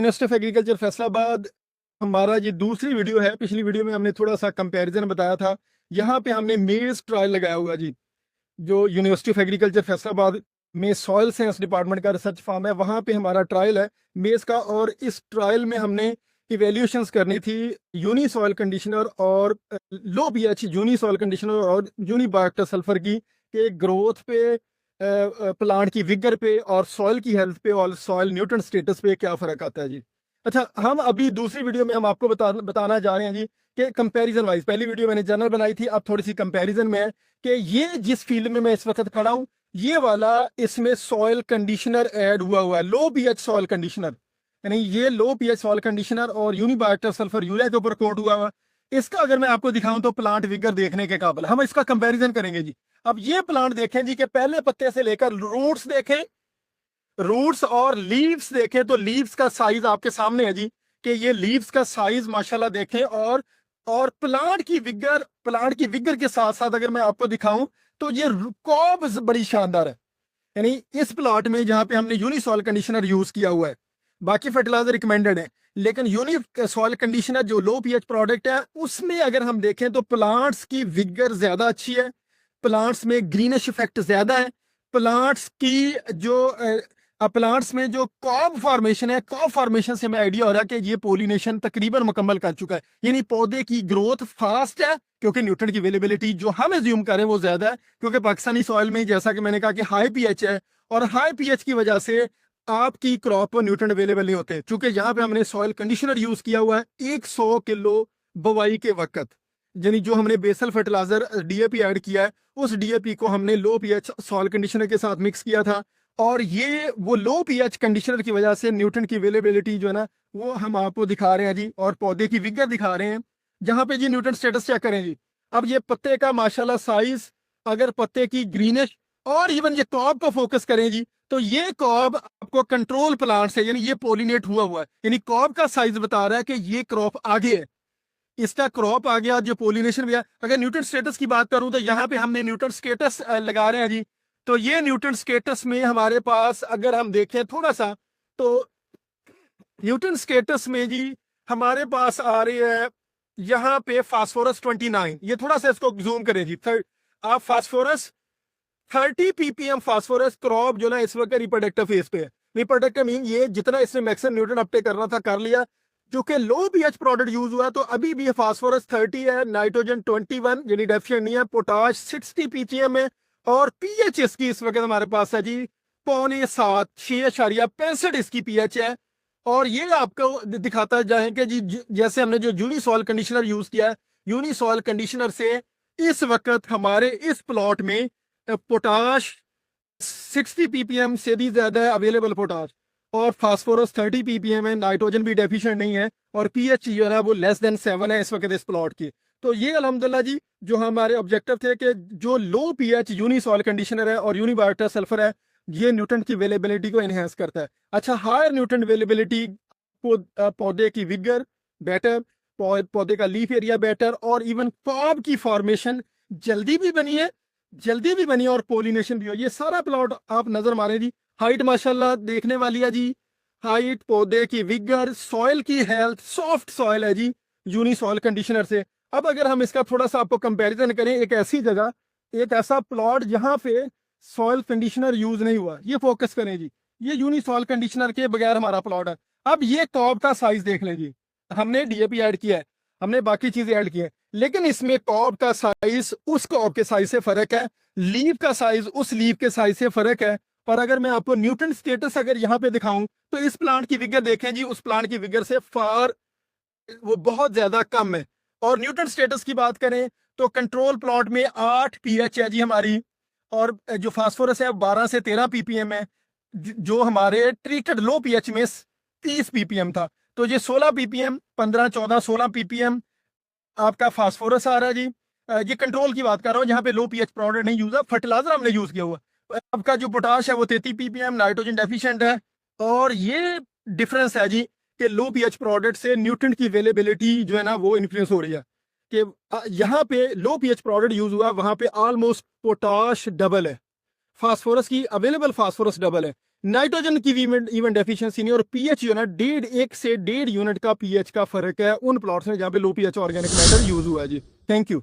University of agriculture Faisalabad हमारा ये दूसरी वीडियो है। पिछली वीडियो में हमने थोड़ा सा कंपैरिजन बताया था। यहाँ पे हमने मेज़ ट्रायल लगाया हुआ जी, जो यूनिवर्सिटी ऑफ एग्रीकल्चर फैसलाबाद में सॉइल साइंस डिपार्टमेंट का रिसर्च फार्म है, वहाँ पे हमारा ट्रायल है मेज़ का। और इस ट्रायल में हमने इवेल्यूशंस करनी थी यूनी सॉइल कंडीशनर और लो पीएच यूनी सॉइल कंडीशनर और यूनी बायोएक्टिव सल्फर की के ग्रोथ पे, प्लांट की विगर पे और सॉइल की हेल्थ पे और सॉइल न्यूट्रिएंट स्टेटस पे क्या फ़र्क आता है जी। अच्छा, हम अभी दूसरी वीडियो में हम आपको बताना जा रहे हैं जी कि कंपैरिजन वाइज, पहली वीडियो मैंने जनरल बनाई थी, अब थोड़ी सी कंपैरिजन में है कि ये जिस फील्ड में मैं इस वक्त खड़ा हूँ, ये वाला इसमें सॉइल कंडीशनर ऐड हुआ है, लो पीएच सॉइल कंडीशनर, यानी ये लो पीएच सॉइल कंडीशनर और यूनिबायोएक्टिव सल्फर यूरिया के ऊपर कोट हुआ। इसका अगर मैं आपको दिखाऊं तो प्लांट विगर देखने के काबिल, हम इसका कंपैरिजन करेंगे जी। अब ये प्लांट देखें जी कि पहले पत्ते से लेकर रूट्स देखें, रूट्स और लीव्स देखें तो लीव्स का साइज आपके सामने है जी कि ये लीव्स का साइज माशाल्लाह देखें। और प्लांट की विगर के साथ साथ अगर मैं आपको दिखाऊं तो ये कॉब बड़ी शानदार है। यानी इस प्लॉट में जहां पे हमने यूनी सॉइल कंडीशनर यूज किया हुआ है, बाकी फर्टिलाइजर रिकमेंडेड है, लेकिन यूनी सॉइल कंडीशनर जो लो पीएच प्रोडक्ट है उसमें अगर हम देखें तो प्लांट्स की विगर ज्यादा अच्छी है, प्लांट्स में ग्रीनिश इफेक्ट ज्यादा है, प्लांट्स की जो प्लांट्स में जो कॉब फॉर्मेशन है, कॉब फॉर्मेशन से हमें आइडिया हो रहा है कि ये पोलिनेशन तकरीबन मुकम्मल कर चुका है, यानी पौधे की ग्रोथ फास्ट है क्योंकि न्यूट्रिएंट की अवेलेबिलिटी जो हम एज्यूम करें वो ज्यादा है क्योंकि पाकिस्तानी सॉइल में जैसा कि मैंने कहा कि हाई पीएच है और हाई पीएच की वजह से आपकी क्रॉप पर न्यूट्रिएंट अवेलेबल नहीं होते। चूंकि यहाँ पे हमने सॉइल कंडीशनर यूज किया हुआ है 100 किलो बुवाई के वक्त, यानी जो हमने बेसल फर्टिलाइजर डीएपी ऐड किया है उस डीएपी को हमने लो पीएच सॉइल कंडीशनर के साथ मिक्स किया था। और ये वो लो पीएच कंडीशनर की वजह से न्यूट्रिएंट की अवेलेबिलिटी जो है ना वो हम आपको दिखा रहे हैं जी, और पौधे की विगर दिखा रहे हैं जहां पे जी न्यूट्रिएंट स्टेटस चेक करें जी। अब ये पत्ते का माशाल्लाह साइज, अगर पत्ते की ग्रीनिश और इवन ये कॉब को फोकस करें जी तो ये कॉब आपको कंट्रोल प्लांट से, यानी ये पोलिनेट हुआ है, यानी कॉब का साइज बता रहा है कि ये क्रॉप आगे है, इसका क्रॉप आ गया, जो पोलिनेशन भी है। अगर न्यूट्रिएंट स्टेटस की बात करूं तो यहाँ पे हमने न्यूट्रिएंट स्टेटस लगा रहे हैं जी। तो ये न्यूट्रिएंट स्टेटस में हमारे पास अगर हम देखें थोड़ा सा तो न्यूट्रिएंट स्टेटस में जी हमारे पास आ रही है यहाँ पे फास्फोरस 29, ये थोड़ा सा इसको जूम करें जी। आप फास्फोरस 30 ppm फास्फोरस क्रॉप जो ना इस वक्त रिप्रोडक्टिव फेज पे है। रिप्रोडक्टिव मीन ये जितना इसने मैक्सिमम न्यूट्रिएंट अपटेक करना था कर लिया, जो कि लो पीएच प्रोडक्ट यूज हुआ तो अभी भी फास्फोरस 30 है, नाइट्रोजन 21 यानी डेफिशिएंट नहीं है, पोटाश 60 ppm है और पीएच इसकी इस वक्त हमारे पास है जी 6.7 6.65 इसकी पीएच है। और ये आपको दिखाता जाए कि जी जैसे हमने जो यूनी सॉइल कंडीशनर यूज किया है, यूनी सॉइल कंडीशनर से इस वक्त हमारे इस प्लॉट में पोटाश 60 ppm से भी ज्यादा है अवेलेबल पोटाश, और फास्फोरस 30 ppm है, नाइट्रोजन भी डेफिशिएंट नहीं है और पीएच जो है वो लेस देन 7 है इस वक्त इस प्लॉट की। तो ये अल्हम्दुलिल्लाह जी जो हमारे ऑब्जेक्टिव थे कि जो लो पीएच यूनी सॉइल कंडीशनर है और यूनी बायोएक्टिव सल्फर है ये न्यूट्रिएंट की अवेलेबिलिटी को एनहेंस करता है। अच्छा, हायर न्यूट्रिएंट अवेलेबिलिटी पौधे की विगर बेटर, पौधे का लीफ एरिया बेटर और इवन कॉब की फॉर्मेशन जल्दी भी बनी और पोलिनेशन भी हो। ये सारा प्लॉट आप नजर मारे जी, हाइट माशाल्लाह देखने वाली है जी, हाइट, पौधे की विगर, सॉइल की हेल्थ, सॉफ्ट सॉइल है जी यूनी सॉइल कंडीशनर से। अब अगर हम इसका थोड़ा सा आपको कंपैरिजन करें, एक ऐसी जगह, एक ऐसा प्लॉट जहां पे सॉइल कंडीशनर यूज नहीं हुआ, ये फोकस करें जी, ये यूनी सॉइल कंडीशनर के बगैर हमारा प्लॉट है। अब ये कॉब का साइज देख लें जी, हमने डीएपी ऐड किया है, हमने बाकी चीजें ऐड की है, लेकिन इसमें कॉब का साइज उस कॉब के साइज से फर्क है, लीव का साइज उस लीव के साइज से फर्क है। पर अगर मैं आपको न्यूट्रिएंट स्टेटस अगर यहाँ पे दिखाऊं तो इस प्लांट की विगर देखें जी, उस प्लांट की विगर से फार वो बहुत ज्यादा कम है। और न्यूट्रिएंट स्टेटस की बात करें तो कंट्रोल प्लॉट में 8 पीएच है जी हमारी, और जो फास्फोरस है 12 से 13 ppm है, जो हमारे ट्रीटेड लो पीएच में 30 ppm था। तो ये 16 ppm, 15 14 16 ppm आपका फास्फोरस आ रहा है जी। ये कंट्रोल की बात कर रहा हूँ जहाँ पे लो पीएच प्रोडक्ट नहीं यूज है, फर्टिलाइजर हमने यूज किया हुआ। आपका जो पोटाश है वो 33 ppm, नाइट्रोजन डेफिशिएंट है। और ये डिफरेंस है जी कि लो पीएच प्रोडक्ट से न्यूट्रिएंट की अवेलेबिलिटी जो है ना वो इन्फ्लुएंस हो रही है कि यहाँ पे लो पीएच प्रोडक्ट यूज हुआ, वहां पे ऑलमोस्ट पोटाश डबल है, फास्फोरस की अवेलेबल फास्फोरस डबल है, नाइट्रोजन की इवन डेफिशिएंसी नहीं, और पीएच जो है ना 1.5 से 1.5 यूनिट का पीएच का फर्क है उन प्लॉट्स में जहाँ पे लो पीएच ऑर्गेनिक मैटर यूज हुआ है जी। Thank you.